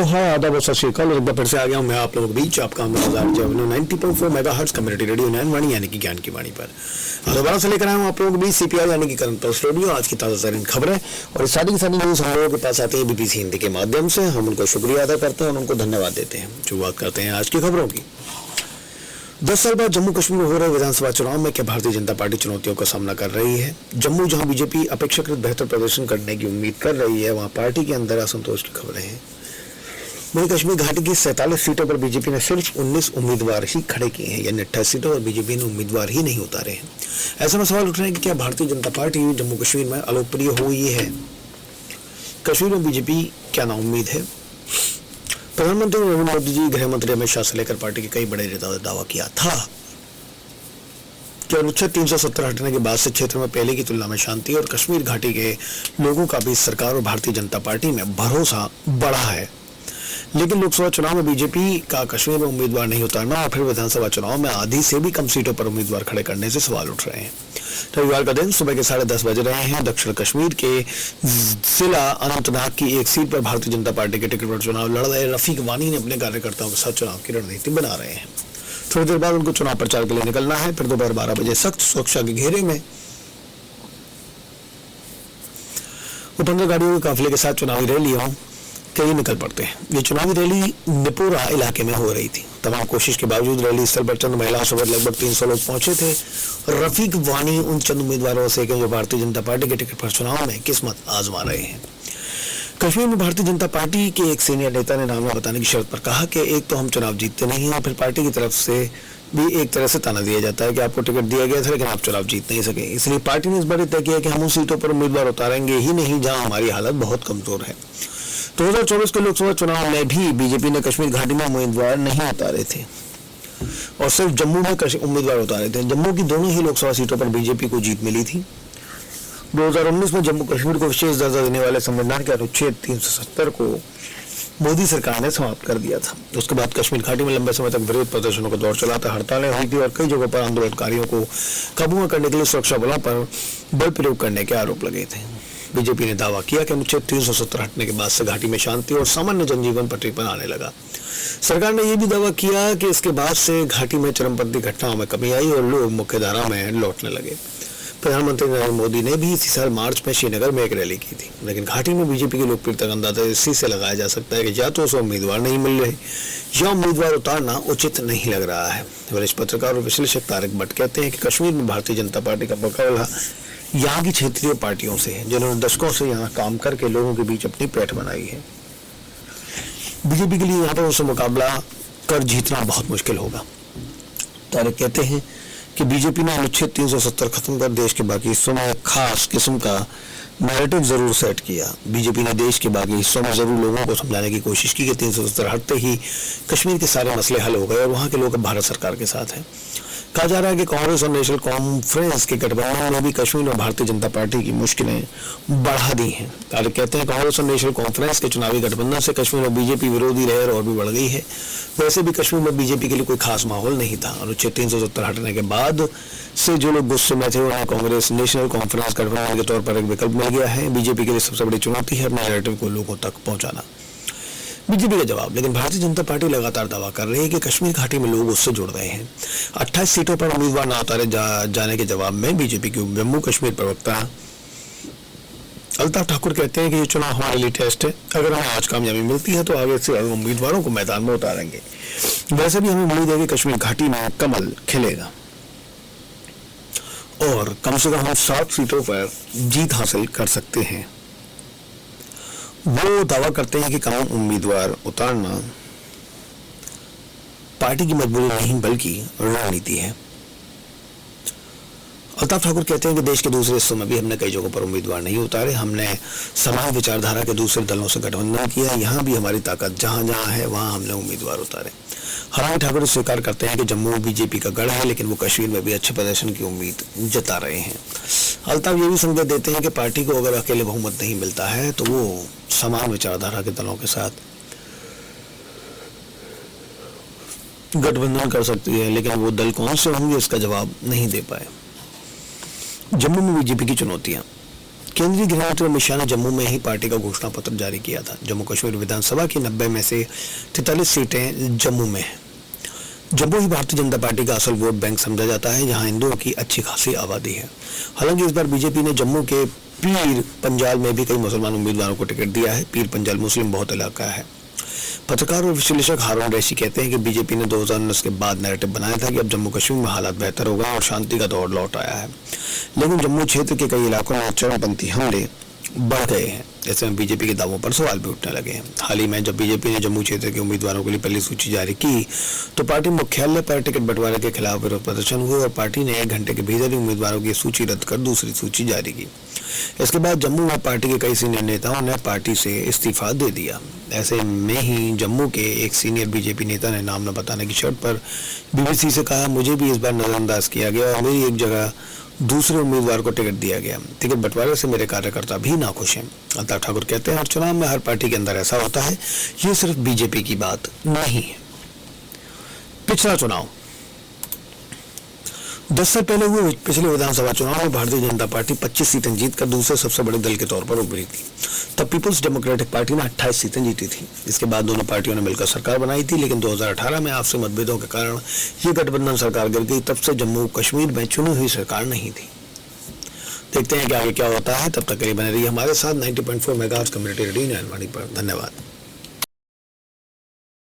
हाय आदाब और सत श्री अकाल। एक बार फिर से आ गया हूँ मैं आप लोगों के बीच, आपका हम 90.4 मेगाहर्ट्ज कम्युनिटी रेडियो ज्ञानवाणी यानी कि ज्ञान की वाणी पर दोबारा से लेकर आया हूँ आप लोगों के बीच सीपीआई यानी कि करंट पल्स रेडियो। आज की ताज़ा तरीन खबरें और सारी की सारी न्यूज़ हम लोगों के पास आती है बीबीसी हिंदी के माध्यम से। हम उनको शुक्रिया अदा करते हैं और उनको धन्यवाद देते हैं। शुरुआत करते हैं आज की खबरों की। 10 साल बाद जम्मू कश्मीर में हो रहे विधानसभा चुनाव में क्या भारतीय जनता पार्टी चुनौतियों का सामना कर रही है। जम्मू जहां बीजेपी अपेक्षाकृत बेहतर प्रदर्शन करने की उम्मीद कर रही है, वहां पार्टी के अंदर असंतोष की खबरें हैं। वहीं कश्मीर घाटी की 47 सीटों पर बीजेपी ने सिर्फ 19 उम्मीदवार ही खड़े किए हैं, यानी 28 सीटों पर बीजेपी ने उम्मीदवार ही नहीं उतारे हैं। ऐसे में सवाल उठ रहे हैं कि क्या भारतीय जनता पार्टी जम्मू कश्मीर में अलोकप्रिय हुई है। कश्मीर में बीजेपी क्या नाउम्मीद है। प्रधानमंत्री नरेंद्र मोदी जी गृह मंत्री अमित शाह से लेकर पार्टी के कई बड़े नेताओं ने दावा किया था कि अनुच्छेद 370 हटने के बाद से क्षेत्र में पहले की तुलना में शांति और कश्मीर घाटी के लोगों का भी सरकार और भारतीय जनता पार्टी में भरोसा बढ़ा है। लेकिन लोकसभा चुनाव में बीजेपी का कश्मीर में उम्मीदवार नहीं उतारना और फिर विधानसभा चुनाव में आधी से भी कम सीटों पर उम्मीदवार खड़े करने से सवाल उठ रहे हैं। रविवार का दिन सुबह के 10:30 बज रहे हैं। दक्षिण कश्मीर के जिला अनंतनाग की एक सीट पर भारतीय जनता पार्टी के टिकट पर चुनाव लड़ रहे रफीक वानी ने अपने कार्यकर्ताओं के साथ चुनाव की रणनीति बना रहे हैं। थोड़ी देर बाद उनको चुनाव प्रचार के लिए निकलना है। फिर दोपहर 12 बजे सख्त सुरक्षा के घेरे में वो 15 गाड़ियों के काफिले के साथ चुनावी रैलियों के लिए निकल पड़ते हैं। ये चुनावी रैली निपुरा इलाके में हो रही थी। तमाम कोशिश के बावजूद रैली स्थल पर चंद महिलाओं समेत लगभग 300 लोग पहुंचे थे। रफीक वानी उन चंद उम्मीदवारों से जो भारतीय जनता पार्टी के टिकट पर चुनाव में किस्मत आजमा रहे हैं। कश्मीर में भारतीय जनता पार्टी के एक सीनियर नेता ने नाम बताने की शर्त पर कहा कि एक तो हम चुनाव जीतते नहीं हैं और फिर पार्टी की तरफ से भी एक तरह से ताना दिया जाता है कि आपको टिकट दिया गया था लेकिन आप चुनाव जीत नहीं सके। इसलिए पार्टी ने इस बार तय किया कि हम उन सीटों पर उम्मीदवार उतारेंगे ही नहीं जहां हमारी हालत बहुत कमजोर है। 2024 के लोकसभा चुनाव में भी बीजेपी ने कश्मीर घाटी में उम्मीदवार नहीं उतारे थे और सिर्फ जम्मू में उम्मीदवार उतारे थे। जम्मू की दोनों ही लोकसभा सीटों पर बीजेपी को जीत मिली थी। 2019 में जम्मू कश्मीर को विशेष दर्जा देने वाले संविधान के अनुच्छेद 370 को मोदी सरकार ने समाप्त कर दिया था। उसके बाद कश्मीर घाटी में लंबे समय तक विरोध प्रदर्शनों का दौर चला था। हड़तालें हुई थी और कई जगहों पर आंदोलनकारियों को काबू में करने के लिए सुरक्षा बलों पर बल प्रयोग करने के आरोप लगे थे। बीजेपी ने दावा किया कि अनुच्छेद 370 हटने के बाद से घाटी में शांति और सामान्य जनजीवन पटरी पर आने लगा। सरकार ने यह भी दावा किया कि इसके बाद से घाटी में चरमपंथी घटनाओं में कमी आई और लोग मुख्यधारा में लौटने लगे। प्रधानमंत्री नरेंद्र मोदी ने भी इसी साल मार्च में श्रीनगर में एक रैली की थी। लेकिन घाटी में बीजेपी की लोकप्रियता का अंदाजा इसी से लगाया जा सकता है कि या तो उसे उम्मीदवार नहीं मिल रहे या उम्मीदवार उतारना उचित नहीं लग रहा है। वरिष्ठ पत्रकार और विश्लेषक तारिक भट्ट कहते हैं कि कश्मीर में भारतीय जनता पार्टी का मुकाबला यहाँ की क्षेत्रीय पार्टियों से है जिन्होंने दशकों से यहाँ काम करके लोगों के बीच अपनी पैठ बनाई है। बीजेपी के लिए यहाँ पर उससे मुकाबला कर जीतना बहुत मुश्किल होगा। तारिक कहते हैं कि बीजेपी ने अनुच्छेद 370 खत्म कर देश के बाकी हिस्सों में खास किस्म का नैरेटिव जरूर सेट किया। बीजेपी ने देश के बाकी हिस्सों में जरूर लोगों को समझाने की कोशिश की कि 370 हटते ही कश्मीर के सारे मसले हल हो गए और वहां के लोग अब भारत सरकार के साथ हैं। कहा जा रहा है कि कांग्रेस और नेशनल कॉन्फ्रेंस के गठबंधन ने भी कश्मीर में भारतीय जनता पार्टी की मुश्किलें बढ़ा दी हैं। तारिक कहते हैं कांग्रेस और नेशनल कॉन्फ्रेंस के चुनावी गठबंधन से कश्मीर में बीजेपी विरोधी लहर और भी बढ़ गई है। वैसे भी कश्मीर में बीजेपी के लिए कोई खास माहौल नहीं था। अनुच्छेद 370 हटने के बाद से जो लोग गुस्से में थे उन्हें कांग्रेस नेशनल कॉन्फ्रेंस गठबंधन के तौर पर एक विकल्प मिल गया है। बीजेपी के लिए सबसे बड़ी चुनौती है अपने नैरेटिव को लोगों तक पहुंचाना। बीजेपी का जवाब। लेकिन भारतीय जनता पार्टी लगातार दावा कर रही है कि कश्मीर घाटी में लोग उससे जुड़ रहे हैं। 28 सीटों पर उम्मीदवार न उतारे जाने के जवाब में बीजेपी के जम्मू कश्मीर प्रवक्ता अल्ताफ ठाकुर कहते हैं कि ये चुनाव हमारे लिए टेस्ट है। अगर हमें आज कामयाबी मिलती है तो आगे से उम्मीदवारों को मैदान में उतारेंगे। वैसे भी हमें उम्मीद है कि कश्मीर घाटी में कमल खिलेगा और कम से कम हम 7 सीटों पर जीत हासिल कर सकते हैं। वो दावा करते हैं कि कम उम्मीदवार उतारना पार्टी की मजबूरी नहीं बल्कि रणनीति है। अल्ताफ ठाकुर कहते हैं कि देश के दूसरे हिस्सों में भी हमने कई जगहों पर उम्मीदवार नहीं उतारे। हमने समान विचारधारा के दूसरे दलों से गठबंधन किया। यहाँ भी हमारी ताकत जहाँ जहाँ है वहाँ हमने उम्मीदवार उतारे। हालांकि ठाकुर स्वीकार करते हैं कि जम्मू बीजेपी का गढ़ है लेकिन वो कश्मीर में भी अच्छे प्रदर्शन की उम्मीद जता रहे हैं। अल्ताफ ये भी संकेत देते हैं कि पार्टी को अगर अकेले बहुमत नहीं मिलता है तो वो समान विचारधारा के दलों के साथ गठबंधन कर सकती है, लेकिन वो दल कौन से होंगे इसका जवाब नहीं दे पाए। जम्मू में बीजेपी की चुनौतियां। केंद्रीय गृह मंत्री अमित शाह ने जम्मू में ही पार्टी का घोषणा पत्र जारी किया था। जम्मू कश्मीर विधानसभा की 90 में से 43 सीटें जम्मू में हैं। जम्मू ही भारतीय जनता पार्टी का असल वोट बैंक समझा जाता है, जहां हिंदुओं की अच्छी खासी आबादी है। हालांकि इस बार बीजेपी ने जम्मू के पीर पंजाल में भी कई मुसलमान उम्मीदवारों को टिकट दिया है। पीर पंजाल मुस्लिम बहुत इलाका है। पत्रकार और विश्लेषक हारून रैशी कहते हैं कि बीजेपी ने 2019 के बाद नैरेटिव बनाया था कि अब जम्मू कश्मीर में हालात बेहतर हो गए और शांति का दौर लौट आया है, लेकिन जम्मू क्षेत्र के कई इलाकों में चरमपंथी हमले बढ़ गए हैं। ऐसे में बीजेपी के दावों पर सवाल भी उठने लगे हैं। हाल ही में जब बीजेपी ने जम्मू क्षेत्र के उम्मीदवारों के लिए पहली सूची जारी की तो पार्टी मुख्यालय पर टिकट बंटवारे के खिलाफ विरोध प्रदर्शन हुए और पार्टी ने 1 घंटे के भीतर ही उम्मीदवारों की सूची रद्द कर दूसरी सूची जारी की। इसके बाद जम्मू में पार्टी के कई सीनियर नेताओं ने पार्टी से इस्तीफा दे दिया। ऐसे में ही जम्मू के एक सीनियर बीजेपी नेता ने नाम न बताने की शर्त पर बीबीसी से कहा, मुझे भी इस बार नजरअंदाज किया गया और मेरी एक जगह दूसरे उम्मीदवार को टिकट दिया गया। टिकट बंटवारे से मेरे कार्यकर्ता भी नाखुश हैं। अल्ताफ ठाकुर कहते हैं, हर चुनाव में हर पार्टी के अंदर ऐसा होता है, ये सिर्फ बीजेपी की बात नहीं है। पिछला चुनाव 10 साल पहले हुए पिछले विधानसभा चुनाव में भारतीय जनता पार्टी 25 सीटें जीतकर दूसरे सबसे बड़े दल के तौर पर उभरी थी। तब पीपुल्स डेमोक्रेटिक पार्टी ने 28 सीटें जीती थी। इसके बाद दोनों पार्टियों ने मिलकर सरकार बनाई थी, लेकिन 2018 में आपसी मतभेदों के कारण ये गठबंधन सरकार गिर गई। तब से जम्मू कश्मीर में चुनी हुई सरकार नहीं थी। देखते हैं कि आगे क्या होता है। तब तक के लिए बने रहिए हमारे साथ 90.4 मेगाहर्ट्ज़ कम्युनिटी रेडियो नैनवाणी पर। धन्यवाद।